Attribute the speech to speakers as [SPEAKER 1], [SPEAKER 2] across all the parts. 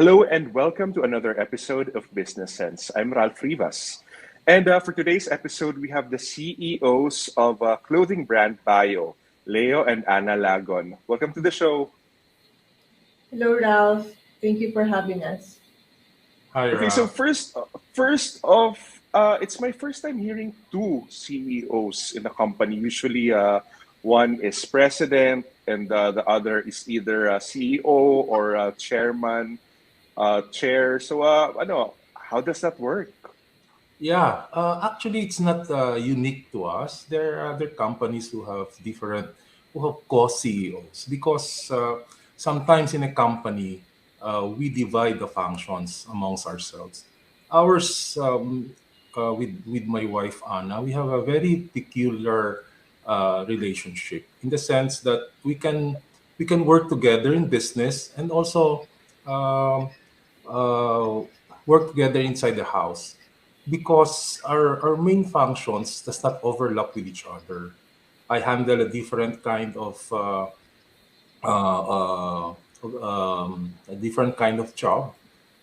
[SPEAKER 1] Hello and welcome to another episode of Business Sense. I'm Ralph Rivas. And for today's episode, we have the CEOs of clothing brand Bayo, Leo and Anna Lagon. Welcome to the show.
[SPEAKER 2] Hello, Ralph. Thank you for having us.
[SPEAKER 3] Hi,
[SPEAKER 1] Okay, so
[SPEAKER 3] Ralph.
[SPEAKER 1] first off, it's my first time hearing two CEOs in the company. Usually, one is president, and the other is either a CEO or a chairman, chair. So, how does that work?
[SPEAKER 3] Yeah, actually, it's not unique to us. There are other companies who have co-CEOs because sometimes in a company, we divide the functions amongst ourselves. Ours, with my wife Anna, we have a very peculiar relationship in the sense that we can work together in business and also um, uh, work together inside the house because our main functions does not overlap with each other. I handle a different kind of a different kind of job,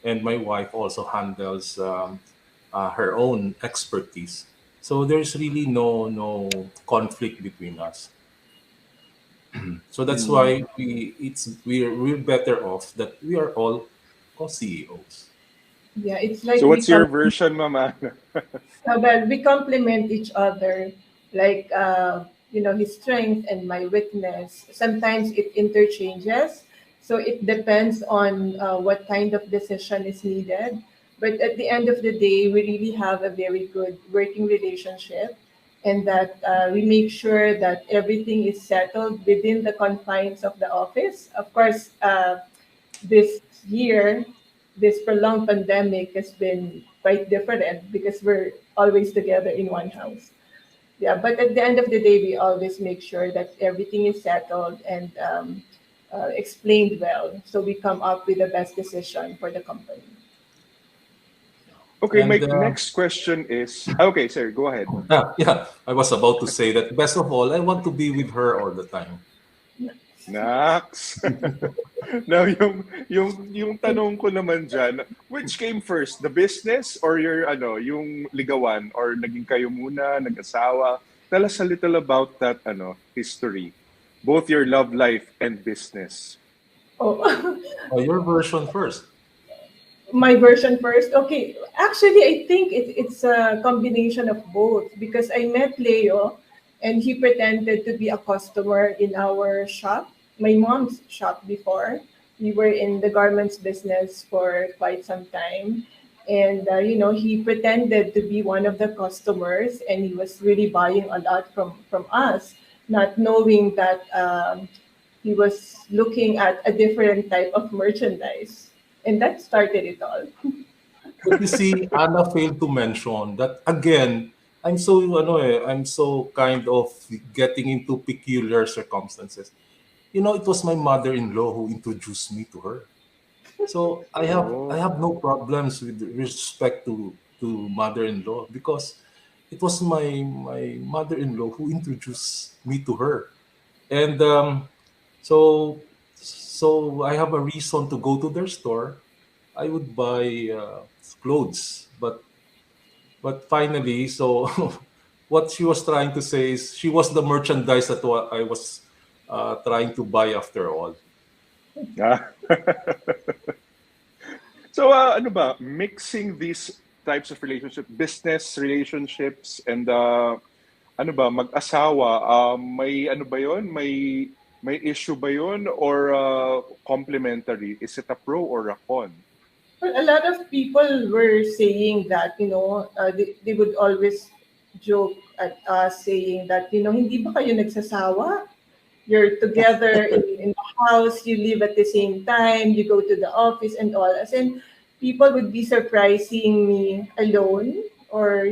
[SPEAKER 3] and my wife also handles her own expertise. So there's really no conflict between us. So that's
[SPEAKER 1] Hmm.
[SPEAKER 3] why we're better off that we are all co-CEOs.
[SPEAKER 2] Yeah, it's
[SPEAKER 1] So,
[SPEAKER 2] like
[SPEAKER 1] what's your version, Mama?
[SPEAKER 2] we complement each other. Like his strength and my weakness. Sometimes it interchanges, so it depends on what kind of decision is needed. But at the end of the day, we really have a very good working relationship, and that we make sure that everything is settled within the confines of the office. Of course, this year, this prolonged pandemic has been quite different because we're always together in one house. Yeah, but at the end of the day, we always make sure that everything is settled and explained well, so we come up with the best decision for the company.
[SPEAKER 1] Okay,
[SPEAKER 3] And
[SPEAKER 1] my next question is okay, sir, go ahead.
[SPEAKER 3] yeah, I was about to say that best of all, I want to be with her all the time.
[SPEAKER 1] Nax. Now, yung tanong ko naman dyan, which came first, the business or yung ligawan or naging kayo muna, nag-asawa? Tell us a little about that history, both your love life and business.
[SPEAKER 2] Oh,
[SPEAKER 3] Your version first.
[SPEAKER 2] my version first. Okay, actually, I think it's a combination of both because I met Leo and he pretended to be a customer in our shop, my mom's shop before. We were in the garments business for quite some time. And, he pretended to be one of the customers and he was really buying a lot from us, not knowing that he was looking at a different type of merchandise. And that started it all.
[SPEAKER 3] But you see, Anna failed to mention that again. I'm so kind of getting into peculiar circumstances. You know, it was my mother-in-law who introduced me to her. So I
[SPEAKER 1] Oh,
[SPEAKER 3] have no problems with respect to mother-in-law because it was my mother-in-law who introduced me to her. And so so I have a reason to go to their store. I would buy clothes, but finally, so what she was trying to say is she was the merchandise that I was trying to buy after all.
[SPEAKER 1] ah. So, ano ba, mixing these types of relationship, business relationships, and ano ba, mag-asawa, may ano ba yon? May issue ba yon or complementary? Is it a pro or a con?
[SPEAKER 2] Well, a lot of people were saying that, they would always joke at us saying that, hindi ba kayo nagsasawa? You're together in the house, you live at the same time, you go to the office and all. As in, people would be surprising me alone, or,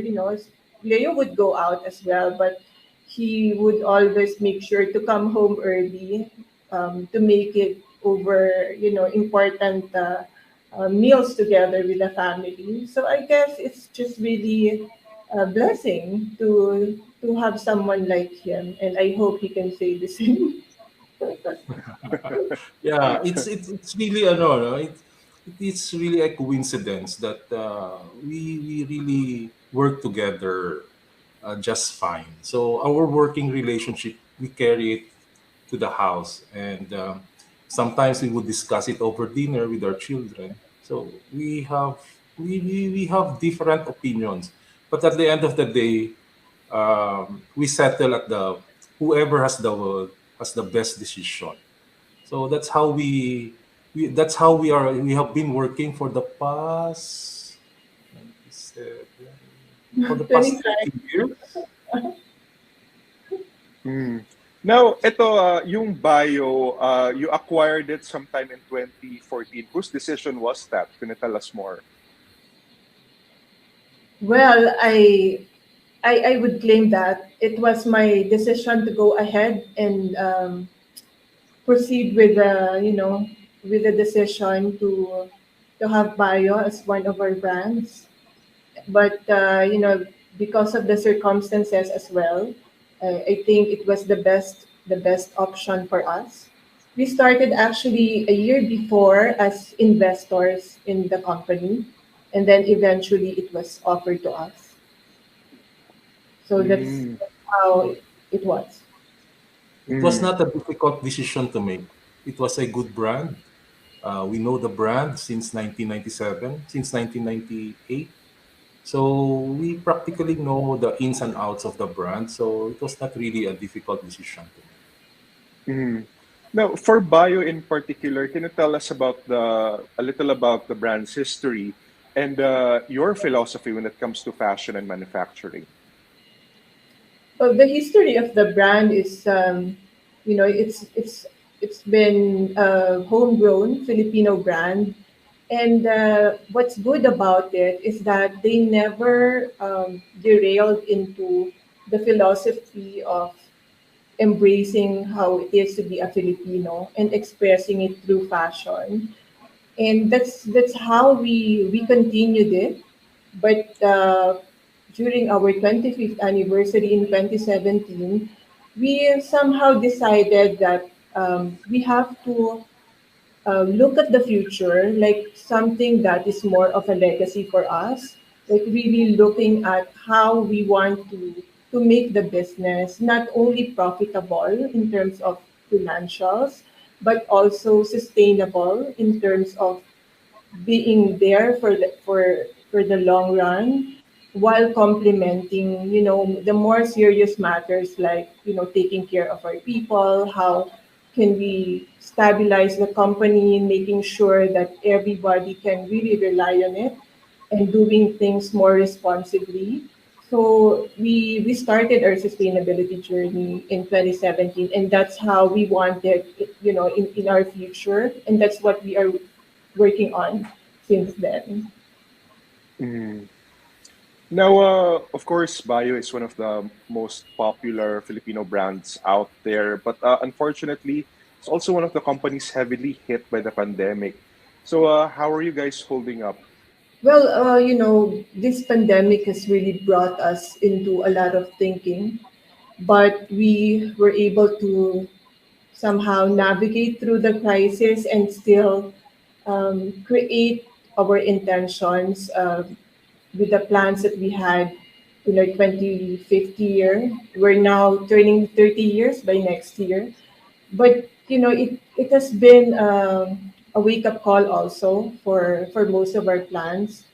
[SPEAKER 2] Leo would go out as well, but he would always make sure to come home early to make it over, important meals together with the family. So I guess it's just really a blessing to have someone like him, and I hope he can say the same.
[SPEAKER 3] Yeah, it's really ano, no? it's really a coincidence that we really work together just fine. So our working relationship, we carry it to the house, and sometimes we would discuss it over dinner with our children. So we have different opinions, but at the end of the day, we settle at the whoever has the best decision. So that's how we have been working for the past 97 for the past 30
[SPEAKER 2] 25.
[SPEAKER 3] years.
[SPEAKER 1] Hmm. Now, ito, yung Bayo, you acquired it sometime in 2014. Whose decision was that? Can you tell us more?
[SPEAKER 2] Well, I would claim that it was my decision to go ahead and proceed with the with the decision to have Bayo as one of our brands. But because of the circumstances as well, I think it was the best option for us. We started actually a year before as investors in the company, and then eventually it was offered to us. So
[SPEAKER 1] Mm.
[SPEAKER 2] that's how it was.
[SPEAKER 3] It was
[SPEAKER 1] Mm.
[SPEAKER 3] not a difficult decision to make. It was a good brand. We know the brand since 1997, since 1998. So we practically know the ins and outs of the brand. So it was not really a difficult decision to make.
[SPEAKER 1] Mm. Now, for Bayo in particular, can you tell us about a little about the brand's history and your philosophy when it comes to fashion and manufacturing?
[SPEAKER 2] Well, the history of the brand is, it's been a homegrown Filipino brand, and what's good about it is that they never derailed into the philosophy of embracing how it is to be a Filipino and expressing it through fashion, and that's how we continued it. But during our 25th anniversary in 2017, we somehow decided that we have to look at the future like something that is more of a legacy for us, like really looking at how we want to make the business not only profitable in terms of financials, but also sustainable in terms of being there for the long run, while complementing the more serious matters like taking care of our people, how can we stabilize the company, making sure that everybody can really rely on it, and doing things more responsibly. So we started our sustainability journey in 2017, and that's how we wanted in our future, and that's what we are working on since then.
[SPEAKER 1] Mm. Now, of course, Bayo is one of the most popular Filipino brands out there, but unfortunately, it's also one of the companies heavily hit by the pandemic. So, how are you guys holding up?
[SPEAKER 2] Well, this pandemic has really brought us into a lot of thinking, but we were able to somehow navigate through the crisis and still create our intentions with the plans that we had in our 2050 year. We're now turning 30 years by next year. But it has been a wake up call also for most of our plans.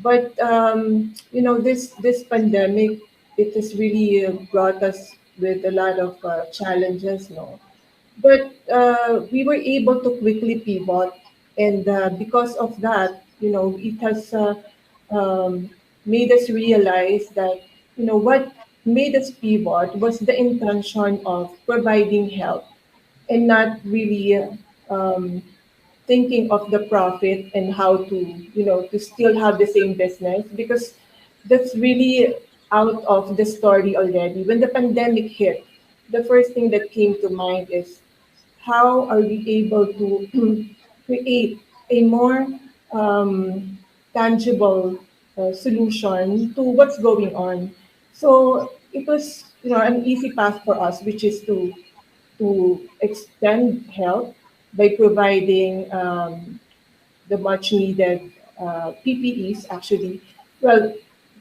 [SPEAKER 2] But this pandemic, it has really brought us with a lot of challenges, no. But we were able to quickly pivot, and because of that, it has made us realize that what made us pivot was the intention of providing help and not really thinking of the profit and how to to still have the same business, because that's really out of the story already. When the pandemic hit, the first thing that came to mind is how are we able to create a more um, tangible solution to what's going on. So it was an easy path for us, which is to extend help by providing the much needed PPEs actually. Well,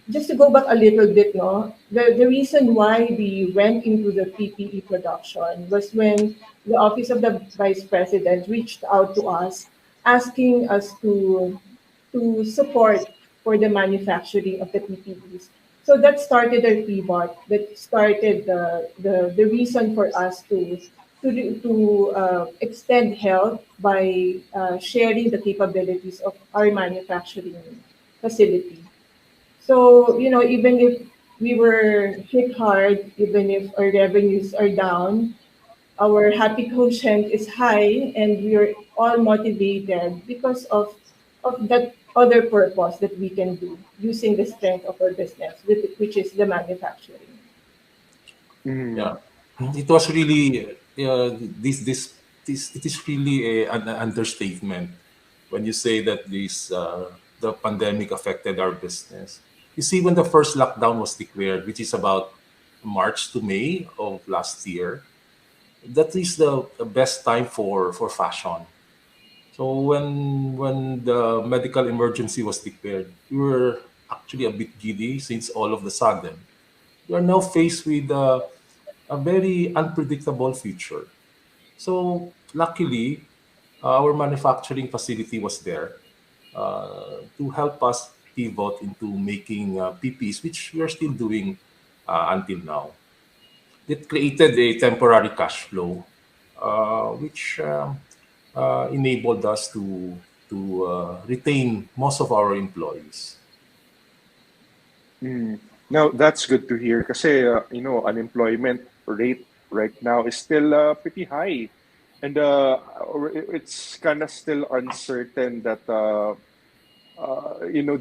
[SPEAKER 2] just to go back a little bit, no, the reason why we went into the PPE production was when the Office of the Vice President reached out to us, asking us to support for the manufacturing of the PPEs. So that started our pivot. That started the reason for us to extend help by sharing the capabilities of our manufacturing facility. So, even if we were hit hard, even if our revenues are down, our happy quotient is high, and we are all motivated because of that other purpose that we can do using the strength of our business, which is the manufacturing.
[SPEAKER 1] Mm.
[SPEAKER 3] Yeah, it was really it is really an understatement when you say that the pandemic affected our business. You see, when the first lockdown was declared, which is about March to May of last year, that is the best time for fashion. So when the medical emergency was declared, we were actually a bit giddy, since all of the sudden we are now faced with a very unpredictable future. So luckily, our manufacturing facility was there to help us pivot into making PPs, which we are still doing until now. It created a temporary cash flow, which enabled us to retain most of our employees.
[SPEAKER 1] Mm. Now, that's good to hear kasi, unemployment rate right now is still pretty high. And it's kind of still uncertain that,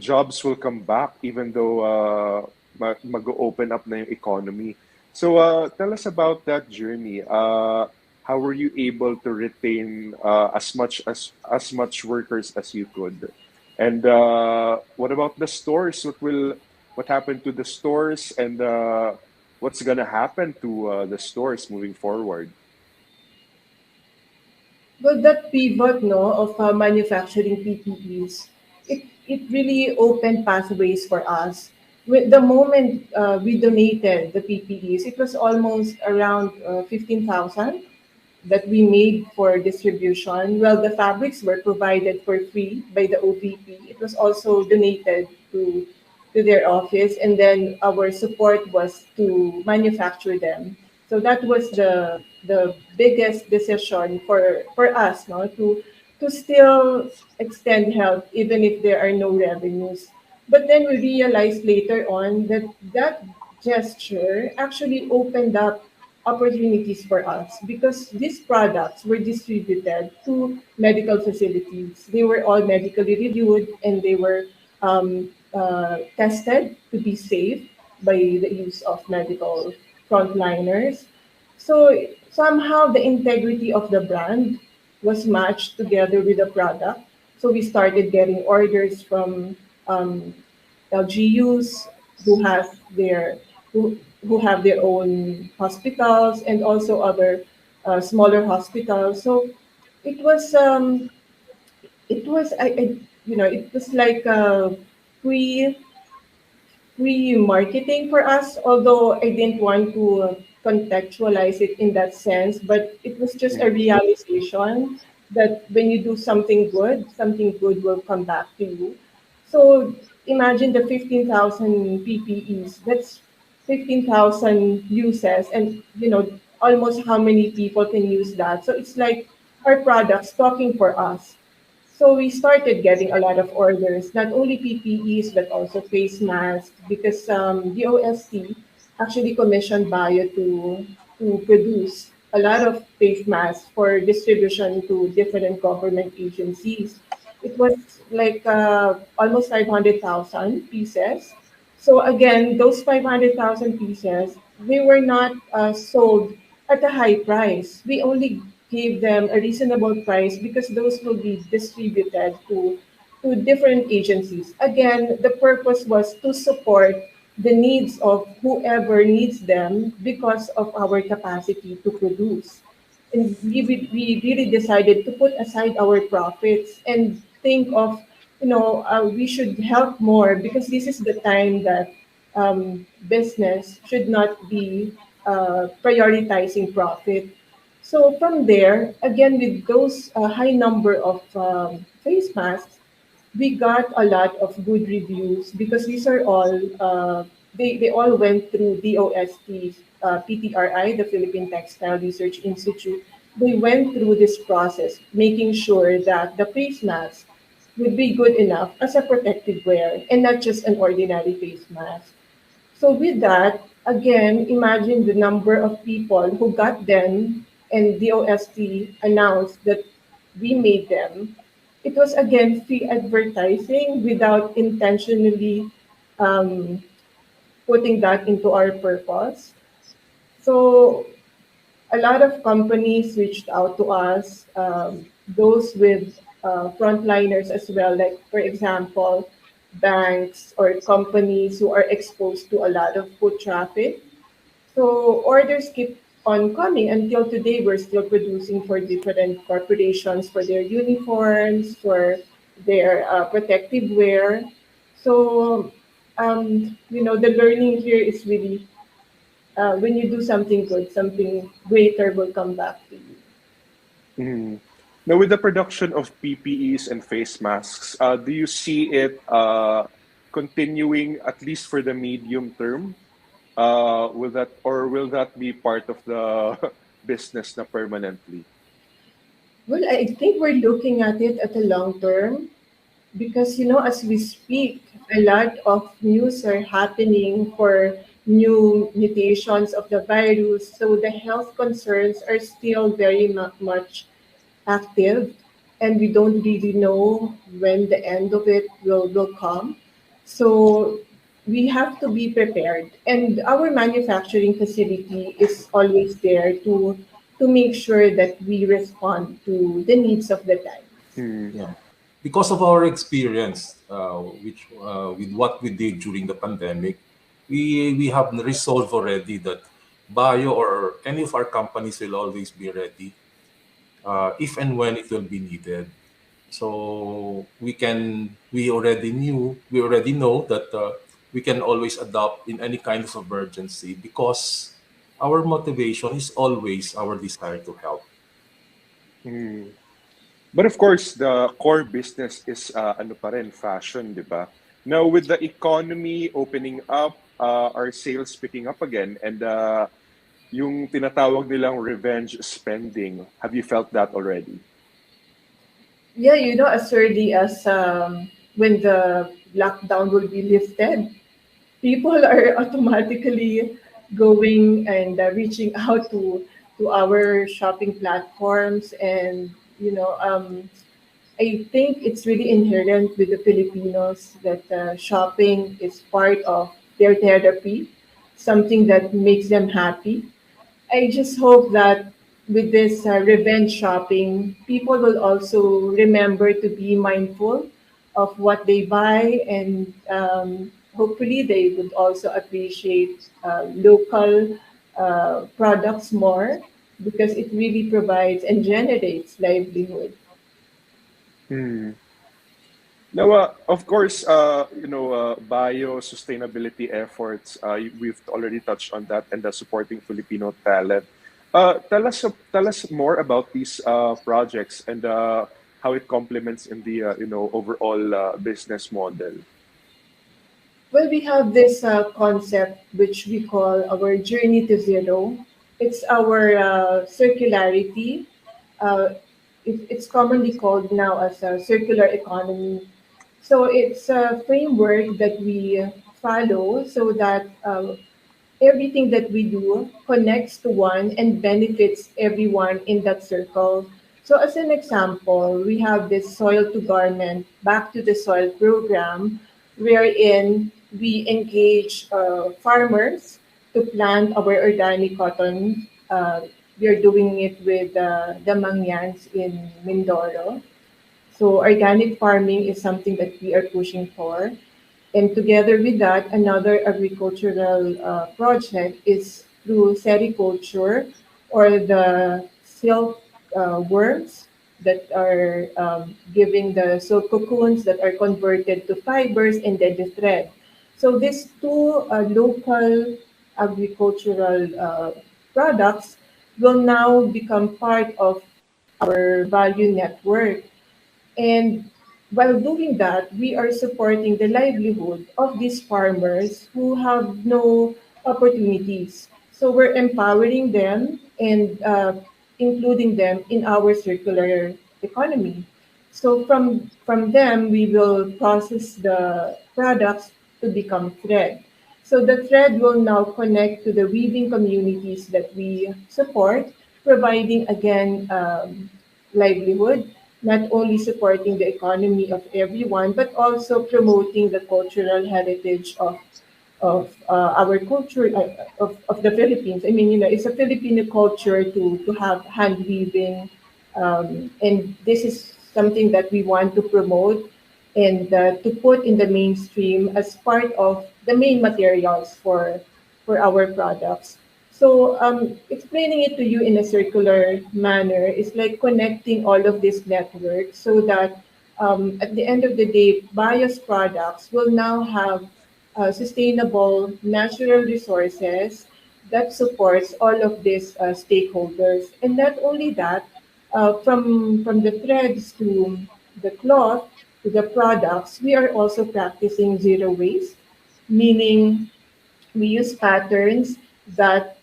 [SPEAKER 1] jobs will come back even though mag-open up na yung economy. So tell us about that journey. How were you able to retain as much workers as you could? And what about the stores? What happened to the stores, and what's gonna happen to the stores moving forward?
[SPEAKER 2] Well, that pivot, no, of manufacturing PPEs, it really opened pathways for us. With the moment we donated the PPEs, it was almost around 15,000 that we made for distribution. Well, the fabrics were provided for free by the OVP. It was also donated to their office, and then our support was to manufacture them. So that was the biggest decision for us, no, to still extend help even if there are no revenues. But then we realized later on that that gesture actually opened up opportunities for us because these products were distributed to medical facilities. They were all medically reviewed, and they were tested to be safe by the use of medical frontliners. So somehow the integrity of the brand was matched together with the product. So we started getting orders from um, LGUs who has their who have their own hospitals, and also other smaller hospitals. So it was um, it was it was like a pre marketing for us, although I didn't want to contextualize it in that sense, but it was just a
[SPEAKER 1] Mm.
[SPEAKER 2] realization that when you do something good will come back to you. So imagine the 15,000 PPEs, that's 15,000 uses, and almost how many people can use that. So it's like our products talking for us. So we started getting a lot of orders, not only PPEs but also face masks, because the OSC actually commissioned Bayo to produce a lot of face masks for distribution to different government agencies. It was like almost 500,000 pieces. So again, those 500,000 pieces, they were not sold at a high price. We only gave them a reasonable price because those will be distributed to different agencies. Again, the purpose was to support the needs of whoever needs them because of our capacity to produce. And we really decided to put aside our profits and think of, we should help more because this is the time that business should not be prioritizing profit. So from there, again, with those high number of face masks, we got a lot of good reviews because these are all they all went through DOST, PTRI, the Philippine Textile Research Institute. They went through this process, making sure that the face mask would be good enough as a protective wear and not just an ordinary face mask. So with that, again, imagine the number of people who got them and DOST announced that we made them. It was again free advertising without intentionally um, putting that into our purpose. So a lot of companies reached out to us, those with frontliners as well, like for example, banks or companies who are exposed to a lot of foot traffic. So orders keep on coming until today. We're still producing for different corporations for their uniforms, for their protective wear. So, the learning here is really when you do something good, something greater will come back to you.
[SPEAKER 1] Mhm. Now, with the production of PPEs and face masks, do you see it continuing at least for the medium term? Will that or will that be part of the business na permanently?
[SPEAKER 2] Well, I think we're looking at it at the long term because, as we speak, a lot of news are happening for new mutations of the virus. So the health concerns are still very much active, and we don't really know when the end of it will come. So we have to be prepared. And our manufacturing facility is always there to make sure that we respond to the needs of the times.
[SPEAKER 1] Hmm.
[SPEAKER 3] Yeah. Because of our experience, which with what we did during the pandemic, we have resolved already that Bayo or any of our companies will always be ready if and when it will be needed. So we already know that we can always adapt in any kind of emergency because our motivation is always our desire to help.
[SPEAKER 1] Hmm. But of course, the core business is ano pa rin, fashion, di ba? Now, with the economy opening up, our sales picking up again, and yung tinatawag nilang revenge spending, have you felt that already?
[SPEAKER 2] Yeah, as early as when the lockdown will be lifted, people are automatically going and reaching out to our shopping platforms, and I think it's really inherent with the Filipinos that shopping is part of their therapy, something that makes them happy. I just hope that with this revenge shopping, people will also remember to be mindful of what they buy, and hopefully they would also appreciate local products more because it really provides and generates livelihood.
[SPEAKER 1] Hmm. Now, of course, bio sustainability efforts. We've already touched on that, and the supporting Filipino talent. Tell us more about these projects and how it complements in the overall business model.
[SPEAKER 2] Well, we have this concept which we call our journey to zero. It's our circularity. Uh, it's commonly called now as a circular economy. So it's a framework that we follow so that everything that we do connects to one and benefits everyone in that circle. So, as an example, we have this soil to garment, back to the soil program, wherein we engage farmers to plant our organic cotton. We are doing it with the Mangyans in Mindoro. So, organic farming is something that we are pushing for. And together with that, another agricultural project is through sericulture or the silk worms. that are giving the silk cocoons that are converted to fibers and then the thread. So these two local agricultural products will now become part of our value network. And while doing that, we are supporting the livelihood of these farmers who have no opportunities. So we're empowering them and including them in our circular economy. So from them, we will process the products to become thread. So the thread will now connect to the weaving communities that we support, providing again livelihood, not only supporting the economy of everyone, but also promoting the cultural heritage of our culture of the Philippines. I mean, it's a Filipino culture to have hand weaving, and this is something that we want to promote and to put in the mainstream as part of the main materials for our products. So explaining it to you in a circular manner is like connecting all of these networks so that at the end of the day, Bayo's products will now have sustainable natural resources that supports all of these stakeholders. And not only that, from the threads to the cloth to the products, we are also practicing zero waste, meaning we use patterns that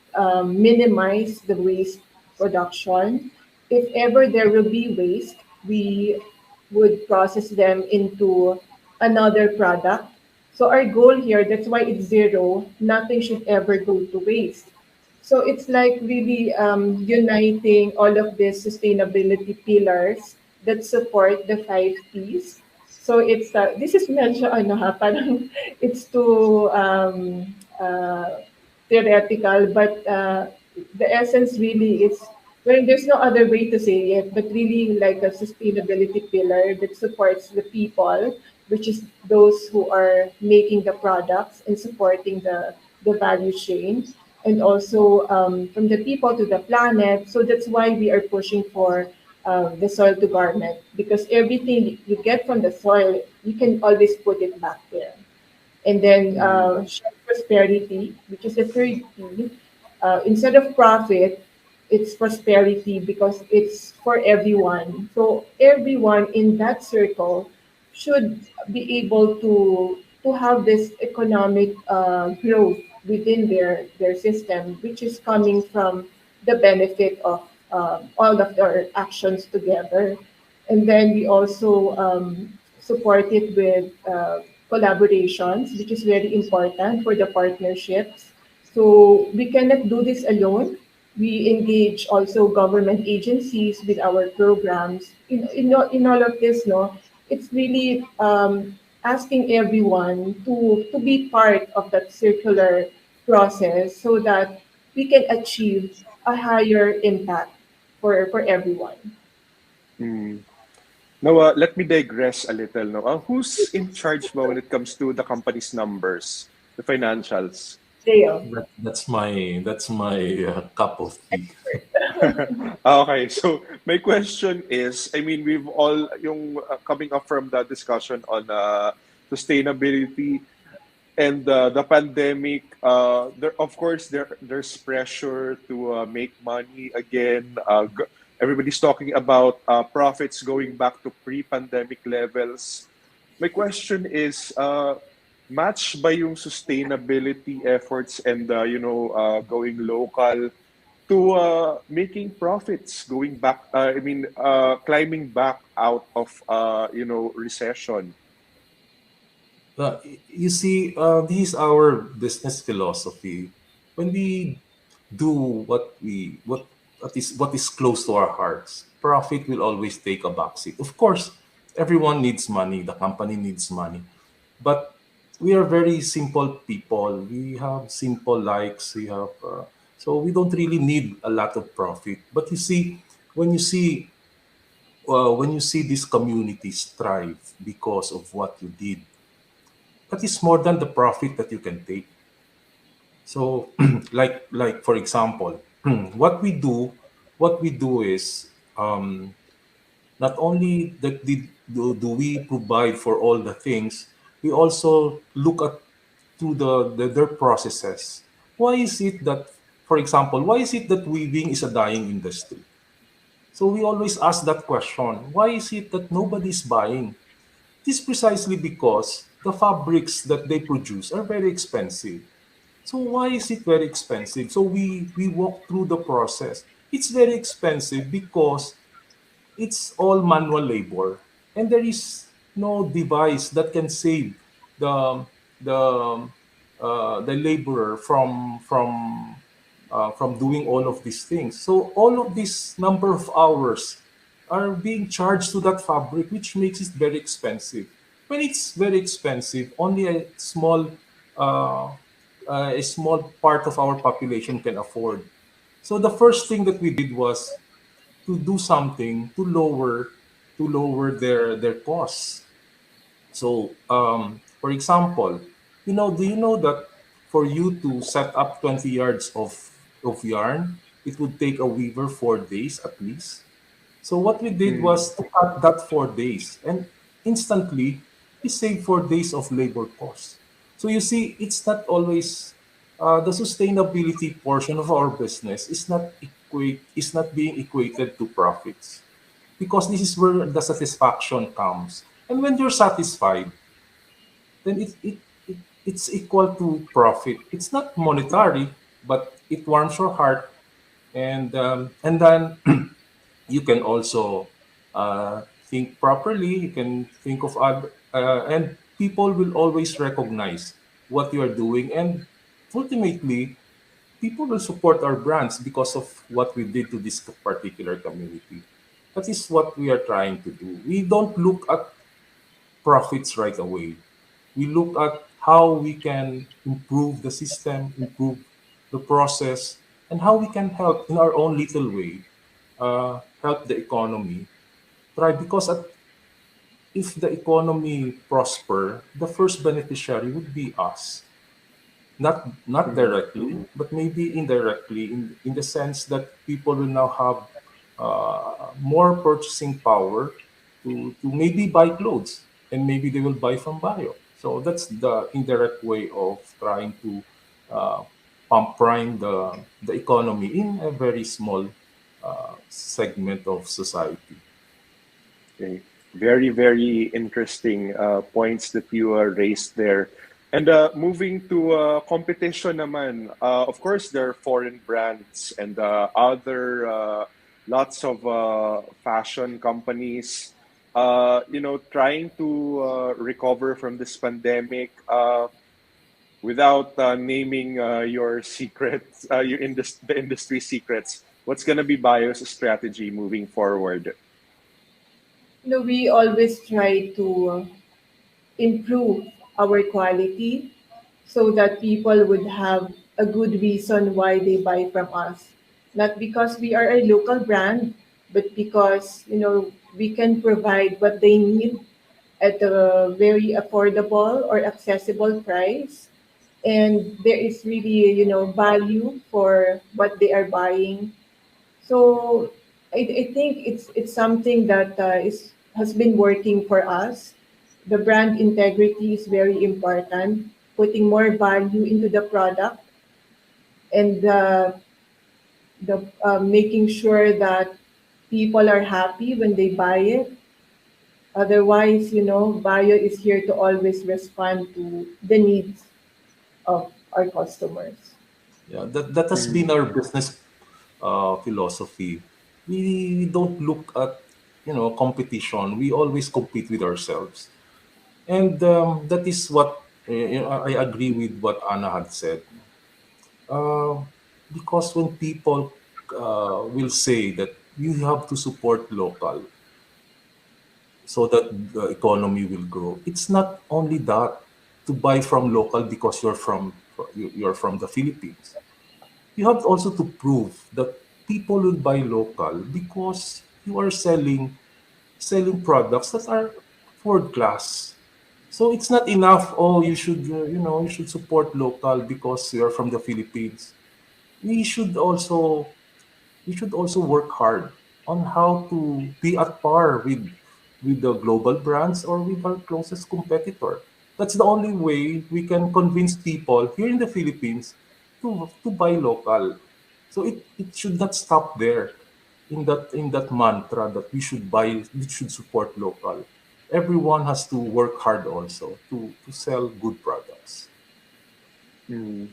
[SPEAKER 2] minimize the waste production. If ever there will be waste, we would process them into another product. So our goal here, that's why it's zero, nothing should ever go to waste. So it's like really uniting all of these sustainability pillars that support the five P's. So it's this is medyo ano ha, parang it's too theoretical, but the essence really is, well, there's no other way to say it, but really like a sustainability pillar that supports the people, which is those who are making the products and supporting the value chain, and also from the people to the planet. So that's why we are pushing for the soil to garment, because everything you get from the soil, you can always put it back there. And then
[SPEAKER 1] Mm.
[SPEAKER 2] shared prosperity, which is the third P. Instead of profit, it's prosperity because it's for everyone. So everyone in that circle should be able to have this economic growth within their system, which is coming from the benefit of all of their actions together. And then we also support it with collaborations, which is very important for the partnerships. So we cannot do this alone. We engage also government agencies with our programs. In all of this, no, it's really asking everyone to be part of that circular process so that we can achieve a higher impact for everyone.
[SPEAKER 1] Mm. Now, let me digress a little. No? Who's in charge ba when it comes to the company's numbers, the financials?
[SPEAKER 2] Dale.
[SPEAKER 3] That's my cup of tea.
[SPEAKER 1] Okay, so my question is, I mean, we've all yung coming up from the discussion on sustainability and the pandemic. There, of course, there's pressure to make money again. Everybody's talking about profits going back to pre-pandemic levels. My question is, match ba yung sustainability efforts and going local to making profits going back, I mean, climbing back out of recession?
[SPEAKER 3] You see, this is our business philosophy. When we do what is close to our hearts, profit will always take a backseat. Of course, everyone needs money. The company needs money, but we are very simple people. We have simple likes. So we don't really need a lot of profit. But you see, when you see when you see these communities thrive because of what you did, that is more than the profit that you can take. So, like for example, what we do, what we do is Not only that do we provide for all the things, we also look at through their processes. Why is it that, for example, why is it that weaving is a dying industry? So we always ask that question. Why is it that nobody's buying? This precisely because the fabrics that they produce are very expensive. So why is it very expensive? So we walk through the process. It's very expensive because it's all manual labor, and there is no device that can save the the the laborer from doing all of these things. So all of this number of hours are being charged to that fabric, which makes it very expensive. When it's very expensive, only uh, a small part of our population can afford. So the first thing that we did was to do something to lower their costs. So, for example, do you know that for you to set up 20 yards of yarn, it would take a weaver 4 days at least. So what we did
[SPEAKER 1] Mm.
[SPEAKER 3] was to cut that 4 days, and instantly we saved 4 days of labor costs. So you see, it's not always the sustainability portion of our business is not being equated to profits, because this is where the satisfaction comes. And when you're satisfied, then it's equal to profit. It's not monetary, but it warms your heart, and then you can also think properly. You can think of other, and people will always recognize what you are doing, and ultimately, people will support our brands because of what we did to this particular community. That is what we are trying to do. We don't look at profits right away. We look at how we can improve the system, improve the process, and how we can help in our own little way, help the economy thrive. Because if the economy prosper, the first beneficiary would be us. Not
[SPEAKER 1] Mm.
[SPEAKER 3] directly, but maybe indirectly, in the sense that people will now have more purchasing power to maybe buy clothes, and maybe they will buy from Bayo. So that's the indirect way of trying to uh, pump prime the economy in a very small segment of society.
[SPEAKER 1] Okay. Very, very interesting points that you raised there. And moving to competition naman, of course, there are foreign brands and other lots of fashion companies, trying to recover from this pandemic without naming your secrets, the industry secrets. What's going to be Bio's strategy moving forward?
[SPEAKER 2] We always try to improve our quality so that people would have a good reason why they buy from us. Not because we are a local brand, but because, we can provide what they need at a very affordable or accessible price. And there is really, value for what they are buying. So I think it's something that is has been working for us. The brand integrity is very important, putting more value into the product, and the making sure that people are happy when they buy it. Otherwise, Bio is here to always respond to the needs of our customers.
[SPEAKER 3] Yeah, that has been
[SPEAKER 1] Mm.
[SPEAKER 3] our business philosophy. We don't look at competition. We always compete with ourselves, and that is what I agree with what Anna had said. Uh, because when people will say that you have to support local so that the economy will grow, it's not only that to buy from local because you're from the Philippines. You have also to prove that people will buy local because you are selling products that are world class. So it's not enough. Oh, you should support local because you are from the Philippines. We should also we should also work hard. on how to be at par with the global brands or with our closest competitor. That's the only way we can convince people here in the Philippines to buy local. So it should not stop there in that mantra that we should support local. Everyone has to work hard also to sell good products.
[SPEAKER 1] Mm.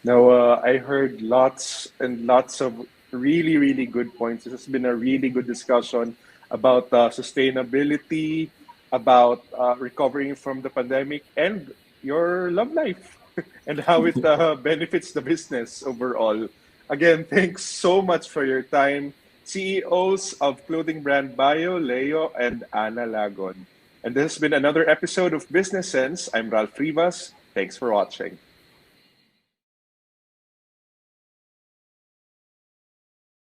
[SPEAKER 1] Now, I heard lots and lots of really, really good points. This has been a really good discussion about sustainability, about recovering from the pandemic, and your love life and how it benefits the business overall. Again, thanks so much for your time, CEOs of clothing brand Bayo, Leo, and Ana Lagon. And this has been another episode of Business Sense. I'm Ralph Rivas. Thanks for watching.